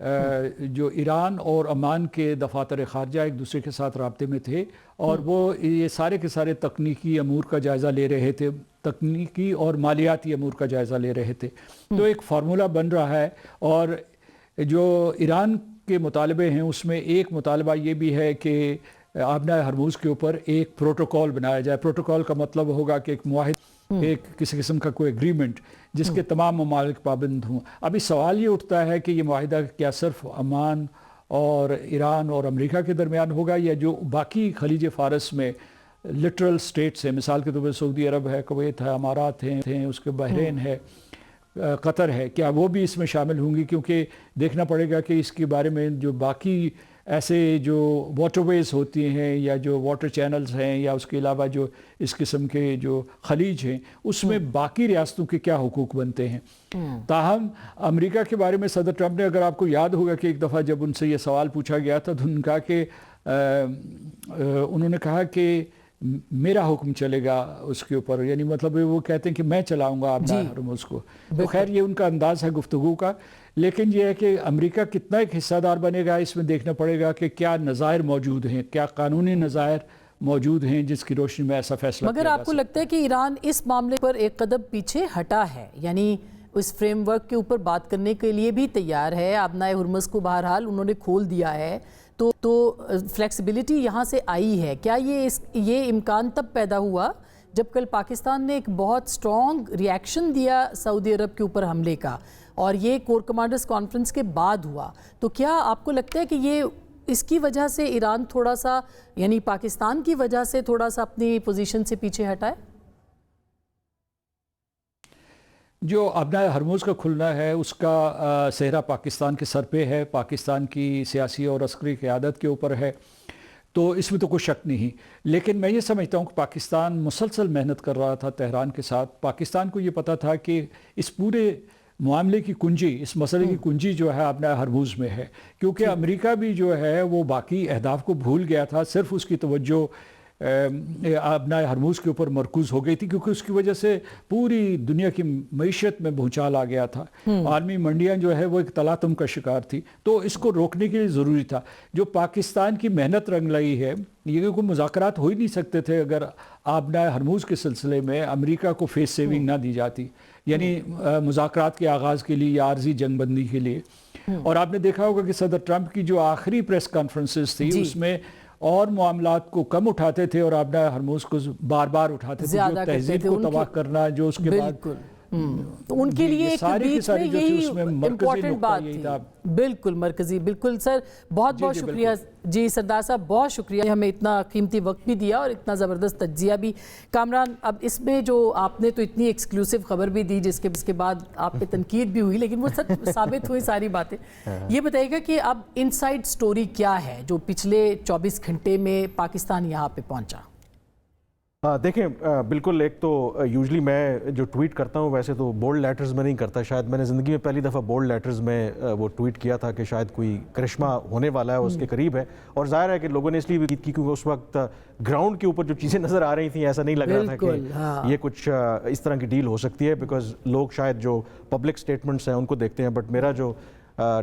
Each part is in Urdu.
جو ایران اور عمان کے دفاتر خارجہ ایک دوسرے کے ساتھ رابطے میں تھے اور وہ یہ سارے کے سارے تکنیکی امور کا جائزہ لے رہے تھے، تکنیکی اور مالیاتی امور کا جائزہ لے رہے تھے. تو ایک فارمولہ بن رہا ہے، اور جو ایران کے مطالبے ہیں اس میں ایک مطالبہ یہ بھی ہے کہ آبنائے ہرموز کے اوپر ایک پروٹوکول بنایا جائے. پروٹوکول کا مطلب ہوگا کہ ایک معاہدہ، ایک کسی قسم کا کوئی اگریمنٹ جس کے تمام ممالک پابند ہوں. ابھی سوال یہ اٹھتا ہے کہ یہ معاہدہ کیا صرف عمان اور ایران اور امریکہ کے درمیان ہوگا، یا جو باقی خلیج فارس میں لٹرل سٹیٹس ہیں، مثال کے طور پر سعودی عرب ہے، کویت ہے، امارات ہیں، اس کے بحرین ہے، قطر ہے، کیا وہ بھی اس میں شامل ہوں گی؟ کیونکہ دیکھنا پڑے گا کہ اس کے بارے میں جو باقی ایسے جو واٹر ویز ہوتی ہیں یا جو واٹر چینلز ہیں یا اس کے علاوہ جو اس قسم کے جو خلیج ہیں اس میں باقی ریاستوں کے کیا حقوق بنتے ہیں. تاہم امریکہ کے بارے میں صدر ٹرمپ نے، اگر آپ کو یاد ہوگا کہ ایک دفعہ جب ان سے یہ سوال پوچھا گیا تھا تو انہوں نے کہا کہ انہوں نے کہا کہ میرا حکم چلے گا اس کے اوپر، یعنی مطلب وہ کہتے ہیں کہ میں چلاؤں گا آبنائے ہرموز کو. تو خیر یہ ان کا انداز ہے گفتگو کا، لیکن یہ ہے کہ امریکہ کتنا ایک حصہ دار بنے گا اس میں دیکھنا پڑے گا کہ کیا نظائر موجود ہیں، کیا قانونی نظائر موجود ہیں جس کی روشنی میں ایسا فیصلہ. مگر آپ کو لگتا ہے کہ ایران اس معاملے پر ایک قدم پیچھے ہٹا ہے، یعنی اس فریم ورک کے اوپر بات کرنے کے لیے بھی تیار ہے؟ آبنائے ہرمز کو بہرحال انہوں نے کھول دیا ہے، تو فلیکسیبلٹی یہاں سے آئی ہے. کیا یہ امکان تب پیدا ہوا جب کل پاکستان نے ایک بہت سٹرونگ ری ایکشن دیا سعودی عرب کے اوپر حملے کا، اور یہ کور کمانڈرز کانفرنس کے بعد ہوا؟ تو کیا آپ کو لگتا ہے کہ یہ اس کی وجہ سے ایران تھوڑا سا، یعنی پاکستان کی وجہ سے تھوڑا سا اپنی پوزیشن سے پیچھے ہٹا ہے؟ جو آبنائے ہرموز کا کھلنا ہے اس کا صحرا پاکستان کے سر پہ ہے، پاکستان کی سیاسی اور عسکری قیادت کے اوپر ہے، تو اس میں تو کوئی شک نہیں. لیکن میں یہ سمجھتا ہوں کہ پاکستان مسلسل محنت کر رہا تھا تہران کے ساتھ. پاکستان کو یہ پتہ تھا کہ اس پورے معاملے کی کنجی، اس مسئلے کی کنجی جو ہے آبنائے ہرموز میں ہے، کیونکہ امریکہ بھی جو ہے وہ باقی اہداف کو بھول گیا تھا، صرف اس کی توجہ آبنائے ہرموز کے اوپر مرکوز ہو گئی تھی، کیونکہ اس کی وجہ سے پوری دنیا کی معیشت میں بھونچال آ گیا تھا. عالمی منڈیاں جو ہے وہ ایک تلاطم کا شکار تھی، تو اس کو روکنے کے لیے ضروری تھا. جو پاکستان کی محنت رنگ لائی ہے، یہ کوئی مذاکرات ہو ہی نہیں سکتے تھے اگر آبنائے ہرموز کے سلسلے میں امریکہ کو فیس سیونگ نہ دی جاتی، یعنی مذاکرات کے آغاز کے لیے یا عارضی جنگ بندی کے لیے. اور آپ نے دیکھا ہوگا کہ صدر ٹرمپ کی جو آخری پریس کانفرنسز تھی اس میں اور معاملات کو کم اٹھاتے تھے اور آبنائے ہرموز کو بار بار اٹھاتے تھے، جو تہذیب کو تباہ کرنا، جو اس کے بعد تو ان کے لیے ایک بیچ میں یہی امپورٹنٹ بات تھی. بالکل مرکزی، بالکل سر. بہت بہت شکریہ جی سردار صاحب، بہت شکریہ، ہمیں اتنا قیمتی وقت بھی دیا اور اتنا زبردست تجزیہ بھی. کامران، اب اس میں جو آپ نے تو اتنی ایکسکلوسیو خبر بھی دی جس کے بعد آپ پہ تنقید بھی ہوئی، لیکن وہ سچ ثابت ہوئی ساری باتیں. یہ بتائیے گا کہ اب انسائیڈ سٹوری کیا ہے جو پچھلے 24 گھنٹے میں پاکستان یہاں پہ پہنچا؟ دیکھیں بالکل، ایک تو یوزلی میں جو ٹویٹ کرتا ہوں ویسے تو بولڈ لیٹرز میں نہیں کرتا. شاید میں نے زندگی میں پہلی دفعہ بولڈ لیٹرز میں وہ ٹویٹ کیا تھا کہ شاید کوئی کرشمہ ہونے والا ہے، اس کے قریب ہے. اور ظاہر ہے کہ لوگوں نے اس لیے بھی کی کیونکہ اس وقت گراؤنڈ کے اوپر جو چیزیں نظر آ رہی تھیں ایسا نہیں لگ رہا تھا کہ یہ کچھ اس طرح کی ڈیل ہو سکتی ہے، بیکاز لوگ شاید جو پبلک سٹیٹمنٹس ہیں ان کو دیکھتے ہیں، بٹ میرا جو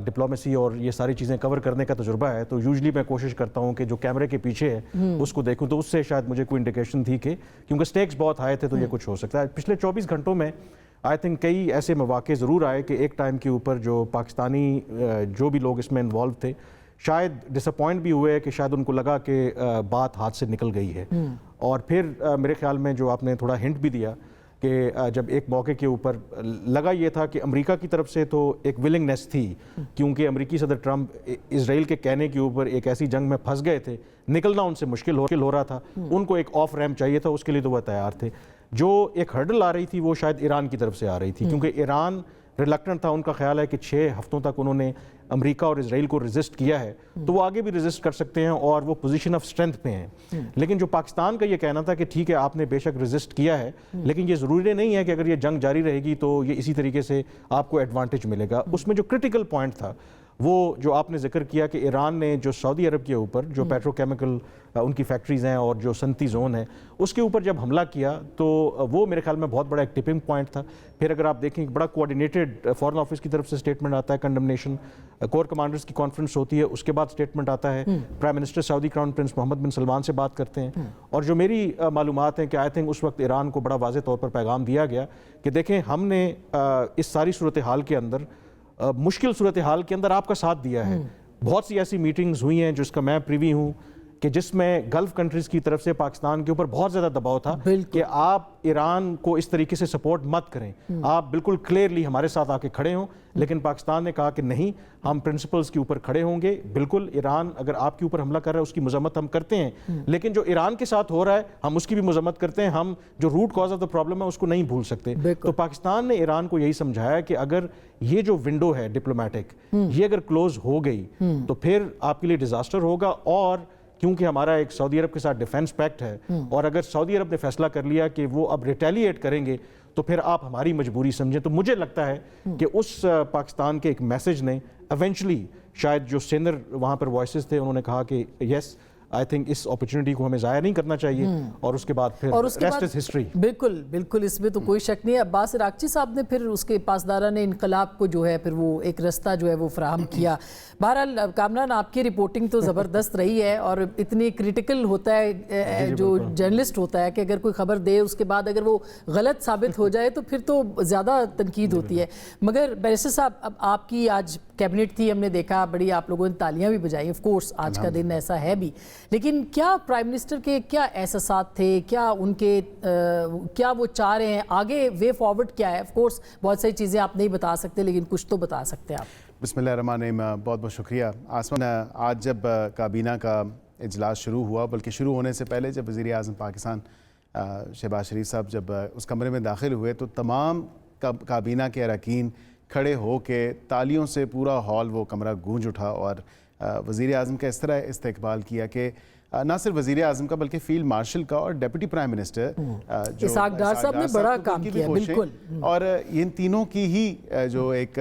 ڈپلومیسی اور یہ ساری چیزیں کور کرنے کا تجربہ ہے تو یوزلی میں کوشش کرتا ہوں کہ جو کیمرے کے پیچھے ہے اس کو دیکھوں، تو اس سے شاید مجھے کوئی انڈیکیشن تھی کہ کیونکہ سٹیکس بہت ہائی تھے تو یہ کچھ ہو سکتا ہے. پچھلے 24 گھنٹوں میں آئی تھنک کئی ایسے مواقع ضرور آئے کہ ایک ٹائم کے اوپر جو پاکستانی جو بھی لوگ اس میں انوالو تھے شاید ڈس اپوائنٹ بھی ہوئے کہ شاید ان کو لگا کہ بات ہاتھ سے نکل گئی ہے. اور پھر میرے خیال میں جو آپ نے تھوڑا ہنٹ بھی دیا کہ جب ایک موقع کے اوپر لگا یہ تھا کہ امریکہ کی طرف سے تو ایک ولنگنیس تھی، کیونکہ امریکی صدر ٹرمپ اسرائیل کے کہنے کے اوپر ایک ایسی جنگ میں پھنس گئے تھے، نکلنا ان سے مشکل ہو رہا تھا، ان کو ایک آف ریمپ چاہیے تھا، اس کے لیے تو وہ تیار تھے. جو ایک ہرڈل آ رہی تھی وہ شاید ایران کی طرف سے آ رہی تھی، کیونکہ ایران ریلکٹنٹ تھا. ان کا خیال ہے کہ 6 ہفتوں تک انہوں نے امریکہ اور اسرائیل کو ریزسٹ کیا ہے تو وہ آگے بھی ریزسٹ کر سکتے ہیں اور وہ پوزیشن آف سٹرینتھ پہ ہیں. لیکن جو پاکستان کا یہ کہنا تھا کہ ٹھیک ہے آپ نے بے شک ریزسٹ کیا ہے لیکن یہ ضروری نہیں ہے کہ اگر یہ جنگ جاری رہے گی تو یہ اسی طریقے سے آپ کو ایڈوانٹیج ملے گا. اس میں جو کرٹیکل پوائنٹ تھا وہ جو آپ نے ذکر کیا کہ ایران نے جو سعودی عرب کے اوپر جو پیٹرو کیمیکل ان کی فیکٹریز ہیں اور جو صنعتی زون ہے اس کے اوپر جب حملہ کیا تو وہ میرے خیال میں بہت بڑا ایک ٹپنگ پوائنٹ تھا. پھر اگر آپ دیکھیں بڑا کوآرڈینیٹڈ فارن آفس کی طرف سے اسٹیٹمنٹ آتا ہے, کنڈمنیشن, کور کمانڈرز کی کانفرنس ہوتی ہے, اس کے بعد اسٹیٹمنٹ آتا ہے, پرائم منسٹر سعودی کراؤن پرنس محمد بن سلمان سے بات کرتے ہیں, اور جو میری معلومات ہیں کہ آئی تھنک اس وقت ایران کو بڑا واضح طور پر پیغام دیا گیا کہ دیکھیں ہم نے اس ساری صورتحال کے اندر, مشکل صورتحال کے اندر آپ کا ساتھ دیا ہے. بہت سی ایسی میٹنگز ہوئی ہیں جس کا میں پریوی ہوں کہ جس میں گلف کنٹریز کی طرف سے پاکستان کے اوپر بہت زیادہ دباؤ تھا کہ آپ ایران کو اس طریقے سے سپورٹ مت کریں, آپ بالکل کلیئرلی ہمارے ساتھ آ کے کھڑے ہوں. لیکن پاکستان نے کہا کہ نہیں, ہم پرنسپلز کے اوپر کھڑے ہوں گے. بالکل ایران اگر آپ کے اوپر حملہ کر رہا ہے اس کی مذمت ہم کرتے ہیں, لیکن جو ایران کے ساتھ ہو رہا ہے ہم اس کی بھی مذمت کرتے ہیں. ہم جو root cause of the problem ہے اس کو نہیں بھول سکتے. تو پاکستان نے ایران کو یہی سمجھایا کہ اگر یہ جو ونڈو ہے ڈپلومیٹک یہ اگر کلوز ہو گئی تو پھر آپ کے لیے ڈیزاسٹر ہوگا. اور کیونکہ ہمارا ایک سعودی عرب کے ساتھ ڈیفنس پیکٹ ہے, اور اگر سعودی عرب نے فیصلہ کر لیا کہ وہ اب ریٹیلیٹ کریں گے تو پھر آپ ہماری مجبوری سمجھیں. تو مجھے لگتا ہے کہ اس پاکستان کے ایک میسج نے ایونچولی شاید جو سینر وہاں پر وائسز تھے انہوں نے کہا کہ یس آئی تھنک اس اپرچونٹی کو ہمیں ضائع نہیں کرنا چاہیے, اور اس کے بعد پھر ریسٹ از ہسٹری. بالکل بالکل, اس میں تو کوئی شک نہیں ہے. عباس عراقچی صاحب نے پھر اس کے پاسداران انقلاب کو جو ہے پھر وہ ایک رستہ جو ہے وہ فراہم کیا. بہرحال کامران آپ کی رپورٹنگ تو زبردست رہی ہے, اور اتنی کریٹیکل ہوتا ہے جو جرنلسٹ ہوتا ہے کہ اگر کوئی خبر دے اس کے بعد اگر وہ غلط ثابت ہو جائے تو پھر تو زیادہ تنقید ہوتی ہے. مگر بیرسٹر صاحب اب آپ کی آج کیبنٹ تھی, ہم نے دیکھا بڑی آپ لوگوں نے تالیاں بھی بجائی, آف کورس آج کا دن ایسا ہے بھی, لیکن کیا پرائم منسٹر کے کیا احساسات تھے, کیا ان کے کیا وہ چاہ رہے ہیں آگے, وے فارورڈ کیا ہے؟ آف کورس بہت ساری چیزیں آپ نہیں بتا سکتے لیکن کچھ تو بتا سکتے ہیں آپ. بسم اللہ الرحمن الرحیم. بہت بہت شکریہ آسمان. آج جب کابینہ کا اجلاس شروع ہوا, بلکہ شروع ہونے سے پہلے جب وزیر اعظم پاکستان شہباز شریف صاحب جب اس کمرے میں داخل ہوئے تو تمام کابینہ کے اراکین کھڑے ہو کے تالیوں سے پورا ہال وہ کمرہ گونج اٹھا, اور وزیر اعظم کا اس طرح استقبال کیا کہ نہ صرف وزیر اعظم کا بلکہ فیلڈ مارشل کا اور ڈیپٹی پرائم منسٹر جو اسحاق ڈار صاحب نے بڑا کام کیا. بالکل, اور ان تینوں کی ہی جو ایک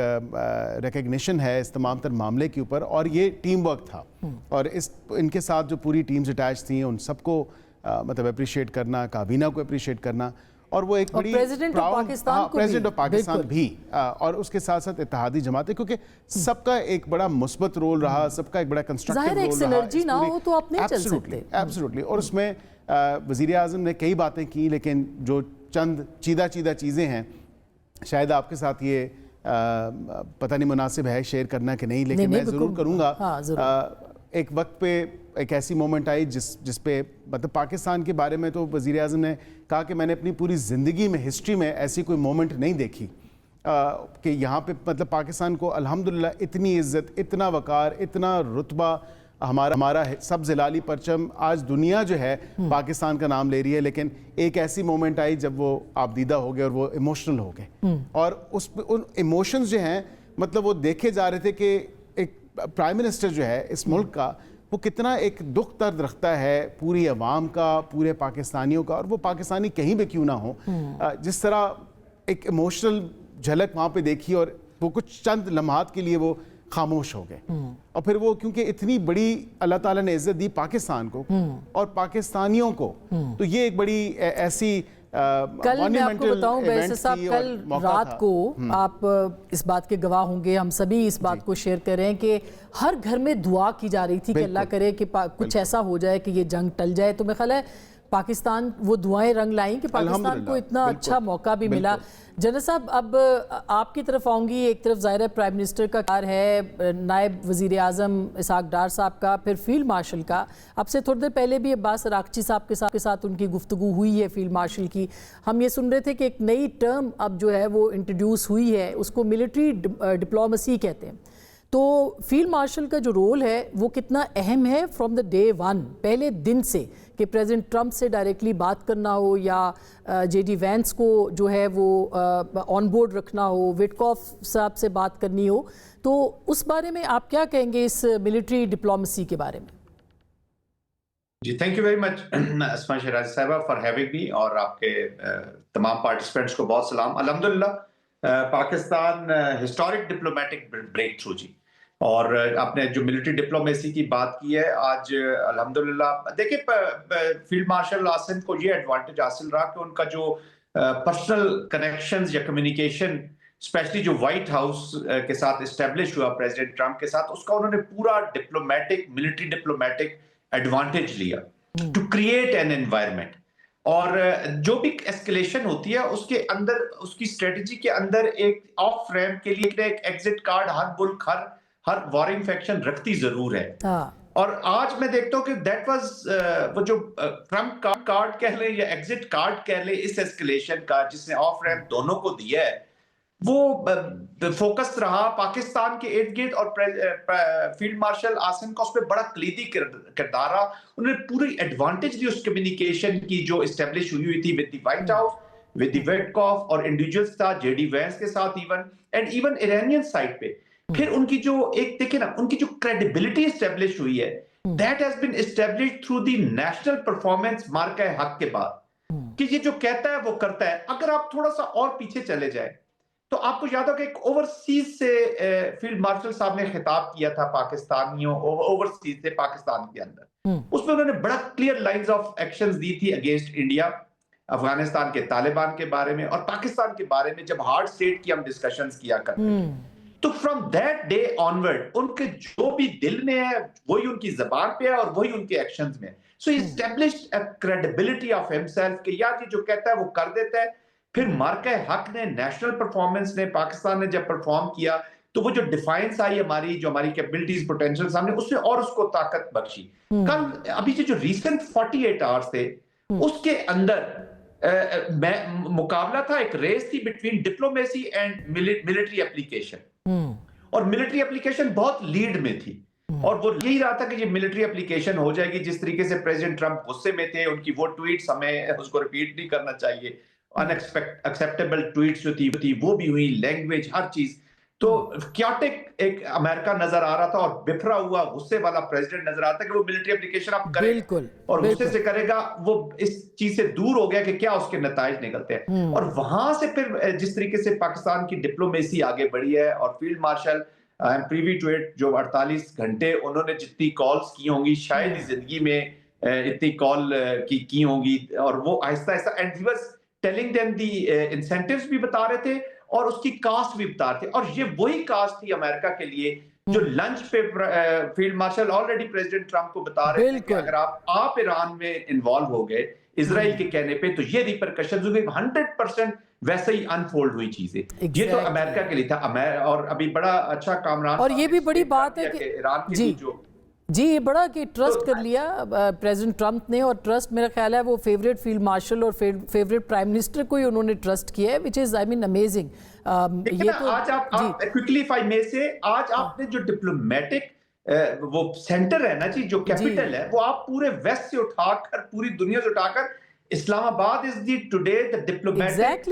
ریکگنیشن ہے اس تمام تر معاملے کے اوپر, اور یہ ٹیم ورک تھا, اور ان کے ساتھ جو پوری ٹیمز اٹیچ تھیں ان سب کو مطلب اپریشیٹ کرنا, کابینہ کو اپریشیٹ کرنا, اور وہ ایک بڑی پریزیڈنٹ آف پاکستان بھی, اور اس کے ساتھ ساتھ اتحادی جماعتیں, کیونکہ سب کا ایک بڑا مثبت رول رہا, سب کا ایک بڑا کنسٹرکٹیو رول رہا. ظاہر ایک سینرجی نہ ہو تو آپ نہیں چل سکتے. ایبسولوٹلی. اور اس میں وزیر اعظم نے کئی باتیں کی, لیکن جو چند چیدہ چیزیں ہیں شاید آپ کے ساتھ یہ پتہ نہیں مناسب ہے شیئر کرنا کہ نہیں, لیکن میں ضرور کروں گا. ایک وقت پہ ایک ایسی مومنٹ آئی جس پہ مطلب پاکستان کے بارے میں تو وزیر اعظم نے کہا کہ میں نے اپنی پوری زندگی میں ہسٹری میں ایسی کوئی مومنٹ نہیں دیکھی کہ یہاں پہ مطلب پاکستان کو الحمدللہ اتنی عزت, اتنا وقار, اتنا رتبہ, ہمارا سب زلالی پرچم آج دنیا جو ہے پاکستان کا نام لے رہی ہے. لیکن ایک ایسی مومنٹ آئی جب وہ آبدیدہ ہو گئے اور وہ ایموشنل ہو گئے, اور ان ایموشنز جو ہیں مطلب وہ دیکھے جا رہے تھے کہ ایک پرائم منسٹر جو ہے اس ملک کا وہ کتنا ایک دکھ درد رکھتا ہے پوری عوام کا, پورے پاکستانیوں کا, اور وہ پاکستانی کہیں بھی کیوں نہ ہو. جس طرح ایک ایموشنل جھلک وہاں پہ دیکھی, اور وہ کچھ چند لمحات کے لیے وہ خاموش ہو گئے, اور پھر وہ کیونکہ اتنی بڑی اللہ تعالیٰ نے عزت دی پاکستان کو اور پاکستانیوں کو, تو یہ ایک بڑی ایسی کل میں آپ کو بتاؤں بیرسٹر صاحب, کل رات کو آپ اس بات کے گواہ ہوں گے, ہم سبھی اس بات کو شیئر کر رہے ہیں کہ ہر گھر میں دعا کی جا رہی تھی کہ اللہ کرے کہ کچھ ایسا ہو جائے کہ یہ جنگ ٹل جائے. تو میرا خیال ہے پاکستان وہ دعائیں رنگ لائیں کہ پاکستان کو اتنا اچھا موقع بھی ملا. جنرل صاحب اب آپ کی طرف آؤں گی. ایک طرف ظاہر ہے پرائم منسٹر کا کار ہے, نائب وزیر اعظم اسحاق ڈار صاحب کا, پھر فیلڈ مارشل کا. اب سے تھوڑی دیر پہلے بھی عباس عراقچی صاحب کے ساتھ ان کی گفتگو ہوئی ہے فیلڈ مارشل کی. ہم یہ سن رہے تھے کہ ایک نئی ٹرم اب جو ہے وہ انٹروڈیوس ہوئی ہے, اس کو ملٹری ڈپلومیسی کہتے ہیں. تو فیلڈ مارشل کا جو رول ہے وہ کتنا اہم ہے فرام دا ڈے ون, پہلے دن سے, کہ پریزیڈنٹ ٹرمپ سے ڈائریکٹلی بات کرنا ہو یا جے ڈی وینس کو جو ہے وہ آن بورڈ رکھنا ہو, وٹکاف صاحب سے بات کرنی ہو, تو اس بارے میں آپ کیا کہیں گے اس ملٹری ڈپلومیسی کے بارے میں؟ جی تھینک یو ویری مچ اسما شیرازی صاحبہ فار ہیونگ می, اور آپ کے تمام پارٹیسپینٹس کو بہت سلام. الحمدللہ Pakistan historic diplomatic breakthrough جی, اور آپ نے جو ملٹری ڈپلومیسی کی بات کی ہے آج الحمدللہ دیکھیں فیلڈ مارشل عاصم کو یہ ایڈوانٹیج حاصل رہا کہ ان کا جو پرسنل کنیکشنز یا کمیونیکیشن اسپیشلی جو وائٹ ہاؤس کے ساتھ اسٹیبلش ہوا پریزیڈنٹ ٹرمپ کے ساتھ، اس کا انہوں نے پورا ڈپلومیٹک ملٹری ڈپلومیٹک ایڈوانٹیج لیا ٹو کریٹ این انوائرمنٹ. اور جو بھی ایسکلیشن ہوتی ہے اس کے اندر اس کی اسٹریٹجی کے اندر ایک آف ریم کے لیے ایک ایگزٹ کارڈ ہر ملک ہر وارنگ فیکشن رکھتی ضرور ہے. اور آج میں دیکھتا ہوں کہ دیٹ واز وہ جو ٹرمپ کارڈ کہہ لیں یا ایگزٹ کارڈ کہہ لیں اس ایسکلیشن کا، جس نے آف ریم دونوں کو دیا ہے، وہ فوکس رہا پاکستان کے ارد گرد. اور فیلڈ مارشل عاصم کا اس پہ بڑا کلیدی کردار رہا. انہوں نے پوری ایڈوانٹیج لی اس کمیونیکیشن کی جو اسٹیبلش ہوئی تھی with the White House, with the Witkoff اور انڈیویجولز تھا جے ڈی وینس کے ساتھ ایون ایرانین سائڈ پہ. پھر ان کی جو ایک دیکھیں نا ان کی جو کریڈیبلٹی اسٹیبلش ہوئی ہے that has been establish through the national performance Marka Haq کے بعد کہ یہ جو کہتا ہے وہ کرتا ہے. اگر آپ تھوڑا سا اور پیچھے چلے جائیں تو آپ کو یاد ہو کہ ایک اوورسیز سے فیلڈ مارشل صاحب نے خطاب کیا تھا پاکستانیوں اوورسیز سے پاکستان کے اندر. اس میں انہوں نے بڑا کلیئر لائنز آف ایکشنز دی تھی اگینسٹ انڈیا، افغانستان کے طالبان کے بارے میں اور پاکستان کے بارے میں جب ہارڈ اسٹیٹ کی ہم ڈسکشنز کیا کرتے ہیں. تو فرام دیٹ ڈے آنورڈ ان کے جو بھی دل میں ہے وہی ان کی زبان پہ ہے اور وہی ان کے ایکشنز میں. So he established a credibility of himself کہ یار یہ جو کہتا ہے وہ کر دیتا ہے. پھر مارکہ حق نے نیشنل پرفارمنس نے پاکستان نے جب پرفارم کیا تو وہ جو ڈیفائنس آئی ہماری جو ہماری کیپبلٹیز پوٹینشیل سامنے اس نے اور اس کو طاقت بخشی. کل ابھی جو ریسنٹ 48 آورز تھے اس کے اندر مقابلہ تھا، ایک ریس تھی between diplomacy and military application, اور ملٹری اپلیکیشن بہت لیڈ میں تھی. اور وہ یہی رہا تھا کہ یہ ملٹری اپلیکیشن ہو جائے گی. جس طریقے سے پریزیڈنٹ ٹرمپ غصے میں تھے، ان کی وہ ٹویٹس ہمیں اس کو ریپیٹ نہیں کرنا چاہیے، انیکسپیکٹیبل ٹویٹس جو تھی وہ بھی ہوئی، لینگویج ہر چیز. تو کیاٹک ایک امریکہ نظر آ رہا تھا اور بفرا ہوا غصے والا پریزیڈنٹ نظر آتا ہے کہ وہ ملٹری اپلیکیشن اب کرے اور غصے سے کرے گا. وہ اس چیز سے دور ہو گیا کہ کیا اس کے نتائج نکلتے ہیں. اور وہاں سے پھر جس طریقے سے پاکستان کی ڈپلومیسی آگے بڑھی ہے اور field marshal privy to it جو 48 گھنٹے انہوں نے جتنی کالز کی ہوں گی شاید ہی زندگی میں اتنی کال کی ہوں گی. اور وہ آہستہ آہستہ and he was telling them the incentives بھی بتا رہے تھے اور اس کی کاسٹ بھی بتا رہے تھے. اور یہ وہی کاسٹ تھی امریکہ کے لیے جو لنچ پہ field marshal already president Trump کو بتا رہے تھے کہ اگر آپ ایران میں انوالو ہو گئے اسرائیل کے کہنے پہ تو یہ ریپرکشنز ہوئے. 100% ویسے ہی انفولڈ ہوئی چیزیں. یہ تو امریکہ کے لیے تھا. اور ابھی بڑا اچھا کامران اور یہ بھی بڑی بات ہے کہ ایران کی جو یہ بڑا کہ ٹرسٹ کر لیا پریزیڈنٹ ٹرمپ نے. اور ٹرسٹ میرا خیال ہے وہ فیوریٹ فیلڈ مارشل اور فیوریٹ پرائم منسٹر کو ہی انہوں نے ٹرسٹ کیا ہے which is I mean amazing. یہ تو آج آپ quickly if I may say آج آپ نے جو ڈپلومیٹک وہ سینٹر ہے نا جی جو کیپٹل ہے وہ آپ پورے ویسٹ سے اٹھا کر پوری دنیا سے اٹھا کر اسلام آباد is the today the diplomatic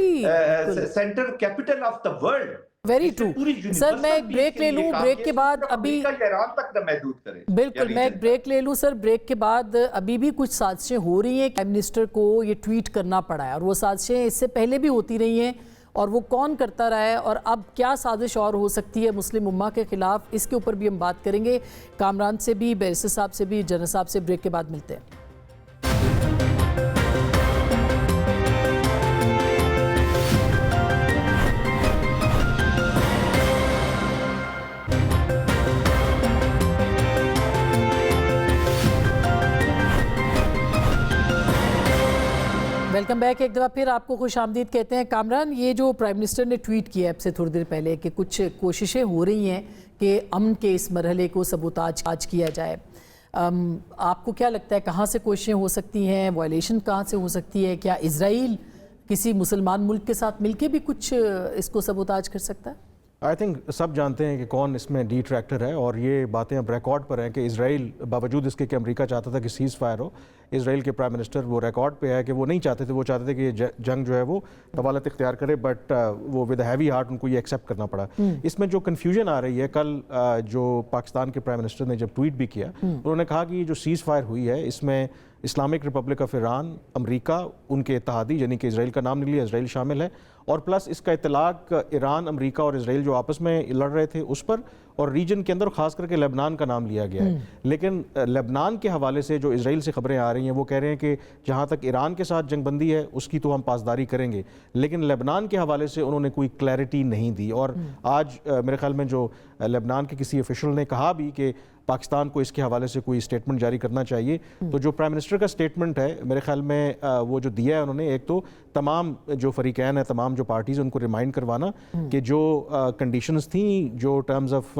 center capital of the world. Very true. Sir میں ایک بریک لے لوں، بریک کے بعد ابھی بالکل میں ایک بریک لے لوں سر. بریک کے بعد ابھی بھی کچھ سازشیں ہو رہی ہیں. پرائم منسٹر کو یہ ٹویٹ کرنا پڑا ہے اور وہ سازشیں اس سے پہلے بھی ہوتی رہی ہیں اور وہ کون کرتا رہا ہے اور اب کیا سازش اور ہو سکتی ہے مسلم امہ کے خلاف، اس کے اوپر بھی ہم بات کریں گے. کامران سے بھی، بیرسٹر صاحب سے بھی، جنرل صاحب سے بریک کے بعد ملتے ہیں. Welcome back. ایک دفعہ پھر آپ کو خوش آمدید کہتے ہیں. کامران، یہ جو پرائم منسٹر نے ٹویٹ کیا اب سے تھوڑی دیر پہلے کہ کچھ کوششیں ہو رہی ہیں کہ امن کے اس مرحلے کو سبوتاج کیا جائے، آپ کو کیا لگتا ہے کہاں سے کوششیں ہو سکتی ہیں؟ وائلیشن کہاں سے ہو سکتی ہے؟ کیا اسرائیل کسی مسلمان ملک کے ساتھ مل کے بھی کچھ اس کو سبوتاج کر سکتا ہے؟ آئی تھنک سب جانتے ہیں کہ کون اس میں ڈیٹریکٹر ہے اور یہ باتیں اب ریکارڈ پر ہیں کہ اسرائیل باوجود اس کے کہ امریکہ چاہتا تھا کہ سیز فائر ہو، اسرائیل کے پرائم منسٹر وہ ریکارڈ پہ ہے کہ وہ نہیں چاہتے تھے. وہ چاہتے تھے کہ یہ جنگ جو ہے وہ طوالت اختیار کرے، بٹ وہ ود ہیوی ہارٹ ان کو یہ ایکسیپٹ کرنا پڑا. اس میں جو کنفیوژن آ رہی ہے، کل جو پاکستان کے پرائم منسٹر نے جب ٹویٹ بھی کیا انہوں نے کہا کہ یہ جو سیز فائر ہوئی ہے اس میں اسلامک ریپبلک آف ایران، امریکہ، ان کے اتحادی یعنی کہ اسرائیل کا نام نہیں لیا، اسرائیل شامل ہے، اور پلس اس کا اطلاق ایران، امریکہ اور اسرائیل جو آپس میں لڑ رہے تھے اس پر، اور ریجن کے اندر خاص کر کے لبنان کا نام لیا گیا ہے. لیکن لبنان کے حوالے سے جو اسرائیل سے خبریں آ رہی ہیں وہ کہہ رہے ہیں کہ جہاں تک ایران کے ساتھ جنگ بندی ہے اس کی تو ہم پاسداری کریں گے، لیکن لبنان کے حوالے سے انہوں نے کوئی کلیئرٹی نہیں دی. اور آج میرے خیال میں جو لبنان کے کسی افیشل نے کہا بھی کہ پاکستان کو اس کے حوالے سے کوئی اسٹیٹمنٹ جاری کرنا چاہیے. تو جو پرائم منسٹر کا اسٹیٹمنٹ ہے میرے خیال میں وہ جو دیا ہے انہوں نے، ایک تو تمام جو فریقین ہیں، تمام جو پارٹیز، ان کو ریمائنڈ کروانا کہ جو کنڈیشنز تھیں، جو ٹرمز آف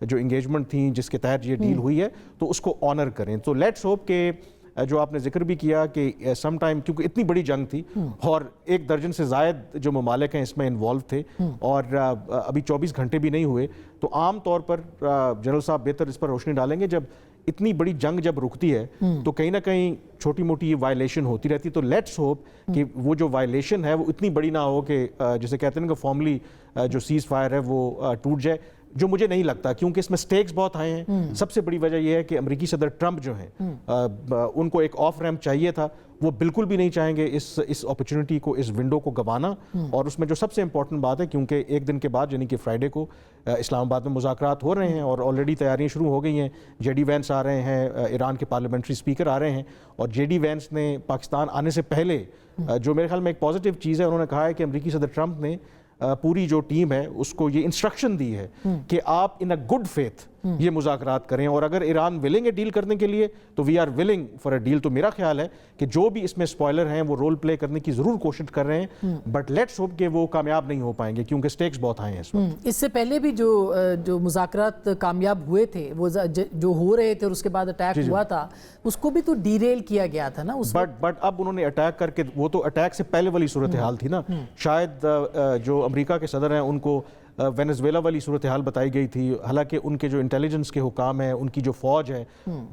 جو انگیجمنٹ تھیں جس کے تحت یہ ڈیل ہوئی ہے، تو اس کو آنر کریں. تو لیٹس ہوپ کہ جو آپ نے ذکر بھی کیا کہ سم ٹائم، کیونکہ اتنی بڑی جنگ تھی اور 1 درجن سے زائد جو ممالک ہیں اس میں انوالو تھے، اور ابھی 24 گھنٹے بھی نہیں ہوئے، تو عام طور پر جنرل صاحب بہتر اس پر روشنی ڈالیں گے، جب اتنی بڑی جنگ جب رکتی ہے تو کہیں نہ کہیں چھوٹی موٹی یہ وائلیشن ہوتی رہتی. تو لیٹس ہوپ کہ وہ جو وائلیشن ہے وہ اتنی بڑی نہ ہو کہ جسے کہتے ہیں کہ فارملی جو سیز فائر ہے وہ ٹوٹ جائے، جو مجھے نہیں لگتا، کیونکہ اس میں سٹیکس بہت ہائی ہیں. سب سے بڑی وجہ یہ ہے کہ امریکی صدر ٹرمپ جو ہیں ان کو ایک آف ریمپ چاہیے تھا، وہ بالکل بھی نہیں چاہیں گے اس اپرچونٹی کو، اس ونڈو کو گوانا. اور اس میں جو سب سے امپورٹنٹ بات ہے، کیونکہ 1 دن کے بعد یعنی کہ فرائیڈے کو اسلام آباد میں مذاکرات ہو رہے ہیں اور آلریڈی تیاریاں شروع ہو گئی ہیں. جے ڈی وینس آ رہے ہیں، ایران کے پارلیمنٹری اسپیکر آ رہے ہیں، اور جے ڈی وینس نے پاکستان آنے سے پہلے جو میرے خیال میں ایک پازیٹیو چیز ہے، انہوں نے کہا ہے کہ امریکی صدر ٹرمپ نے پوری جو ٹیم ہے اس کو یہ انسٹرکشن دی ہے کہ آپ ان اے گڈ فیتھ یہ مذاکرات کریں، اور اگر ایران ولنگ ہے ڈیل کرنے کے لیے تو we are willing for a deal. تو میرا خیال ہے کہ جو بھی اس میں اسپوائلر ہیں وہ رول پلے کرنے کی ضرور کوشش کر رہے ہیں، بٹ لیٹس ہوپ کہ وہ کامیاب نہیں ہو پائیں گے کیونکہ سٹیکس بہت ہائی ہیں اس وقت. اس سے پہلے بھی جو مذاکرات کامیاب ہوئے تھے، وہ جو ہو رہے تھے اور اس کے بعد اٹیک ہوا تھا، اس کو بھی تو ڈیریل کیا گیا تھا نا. بٹ اب انہوں نے اٹیک کر کے، وہ تو اٹیک سے پہلے والی صورتحال تھی نا. شاید جو امریکہ کے صدر ہیں ان کو وینزویلا والی صورتحال بتائی گئی تھی، حالانکہ ان کے جو انٹیلیجنس کے حکام ہیں، ان کی جو فوج ہے،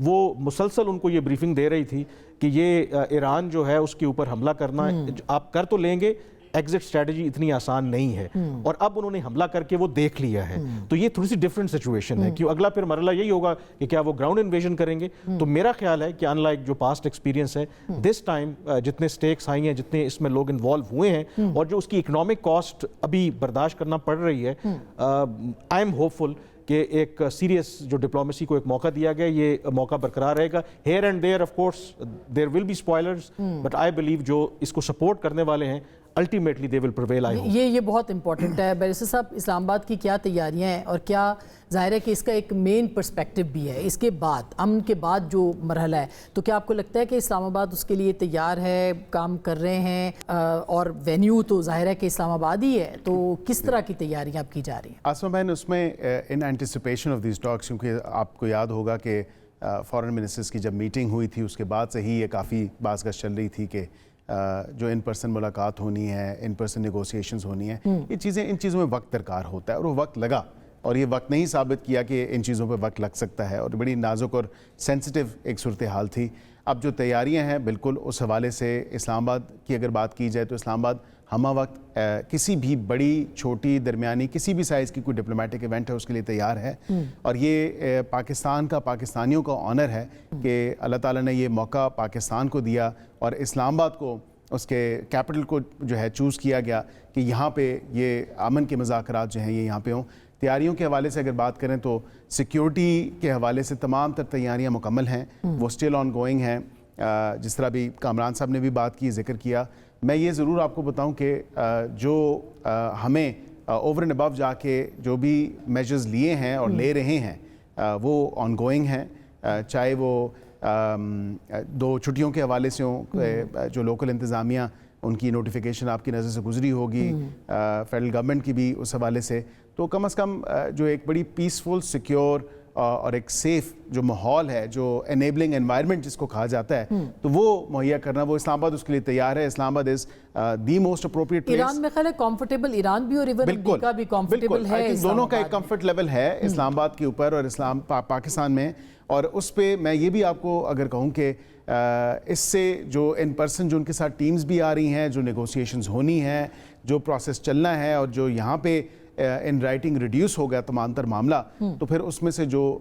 وہ مسلسل ان کو یہ بریفنگ دے رہی تھی کہ یہ ایران جو ہے اس کے اوپر حملہ کرنا آپ کر تو لیں گے، ایگزٹ اسٹریٹجی اتنی آسان نہیں ہے. اور اب انہوں نے حملہ کر کے وہ دیکھ لیا ہے، تو یہ تھوڑی سی ڈفرینٹ سچویشن ہے. کیوں اگلا پھر مرحلہ یہی ہوگا کہ کیا وہ گراؤنڈ انویژن کریں گے. تو میرا خیال ہے کہ ان لائک جو پاسٹ ایکسپیرینس ہے، دس ٹائم جتنے سٹیکس آئی ہیں، جتنے اس میں لوگ انوالو ہوئے ہیں، اور جو اس کی اکنامک کاسٹ ابھی برداشت کرنا پڑ رہی ہے، آئی ایم ہوپ فل کہ ایک سیریس جو ڈپلومیسی کو ایک موقع دیا گیا، یہ موقع برقرار رہے گا. Here and there of course there will be spoilers, but I believe جو اس کو سپورٹ کرنے والے ہیں ultimately they will prevail. یہ بہت امپورٹنٹ ہے. بیرسٹر صاحب، اسلام آباد کی کیا تیاریاں ہیں، اور کیا ظاہر ہے کہ اس کا ایک مین پرسپیکٹو بھی ہے اس کے بعد، امن کے بعد جو مرحلہ ہے، تو کیا آپ کو لگتا ہے کہ اسلام آباد اس کے لیے تیار ہے، کام کر رہے ہیں، اور وینیو تو ظاہر ہے کہ اسلام آباد ہی ہے، تو کس طرح کی تیاریاں اب کی جا رہی ہیں؟ آسما بہن، اس میں ان اینٹیسپیشن آف دیز ٹاکس، کیونکہ آپ کو یاد ہوگا کہ فارن منسٹرز کی جب میٹنگ ہوئی تھی اس کے بعد سے ہی یہ کافی بحث گچھ چل رہی تھی کہ جو ان پرسن ملاقات ہونی ہے، ان پرسن نیگوسیشنز ہونی ہیں، یہ چیزیں، ان چیزوں میں وقت درکار ہوتا ہے، اور وہ وقت لگا، اور یہ وقت نہیں ثابت کیا کہ ان چیزوں پہ وقت لگ سکتا ہے، اور بڑی نازک اور سینسٹیو ایک صورتحال تھی. اب جو تیاریاں ہیں بالکل اس حوالے سے اسلام آباد کی اگر بات کی جائے تو اسلام آباد ہمہ وقت کسی بھی بڑی، چھوٹی، درمیانی، کسی بھی سائز کی کوئی ڈپلومیٹک ایونٹ ہے اس کے لیے تیار ہے. اور یہ پاکستان کا، پاکستانیوں کا آنر ہے کہ اللہ تعالیٰ نے یہ موقع پاکستان کو دیا، اور اسلام آباد کو، اس کے کیپٹل کو جو ہے چوز کیا گیا کہ یہاں پہ یہ امن کے مذاکرات جو ہیں یہ یہاں پہ ہوں. تیاریوں کے حوالے سے اگر بات کریں تو سیکیورٹی کے حوالے سے تمام تر تیاریاں مکمل ہیں، وہ سٹل آن گوئنگ ہیں. جس طرح بھی کامران صاحب نے بھی بات کی، ذکر کیا. میں یہ ضرور آپ کو بتاؤں کہ جو ہمیں اوور اینڈ ابو جا کے جو بھی میجرز لیے ہیں اور لے رہے ہیں وہ آن گوئنگ ہیں، چاہے وہ 2 چھٹیوں کے حوالے سے ہوں، جو لوکل انتظامیہ ان کی نوٹیفیکیشن آپ کی نظر سے گزری ہوگی، فیڈرل گورنمنٹ کی بھی اس حوالے سے. تو کم از کم جو ایک بڑی پیسفل، سیکیور اور ایک سیف جو ماحول ہے، جو انیبلنگ انوائرمنٹ جس کو کہا جاتا ہے، تو وہ مہیا کرنا، وہ اسلام آباد اس کے لیے تیار ہے. Islamabad is the most appropriate place. Iran میں خیال ہے کمفرٹیبل، ایران بھی اور ایون امریکہ بھی کمفرٹیبل ہے. دونوں کا ایک کمفرٹ لیول ہے اسلام آباد کے اوپر اور پاکستان میں. اور اس پہ میں یہ بھی آپ کو اگر کہوں کہ اس سے جو ان پرسن جو ان کے ساتھ ٹیمز بھی آ رہی ہیں، جو نیگوسیشنز ہونی ہیں، جو پروسیس چلنا ہے، اور جو یہاں پہ ان رائٹنگ ریڈیوس ہو گیا تمام تر معاملہ، تو پھر اس میں سے جو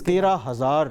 13,000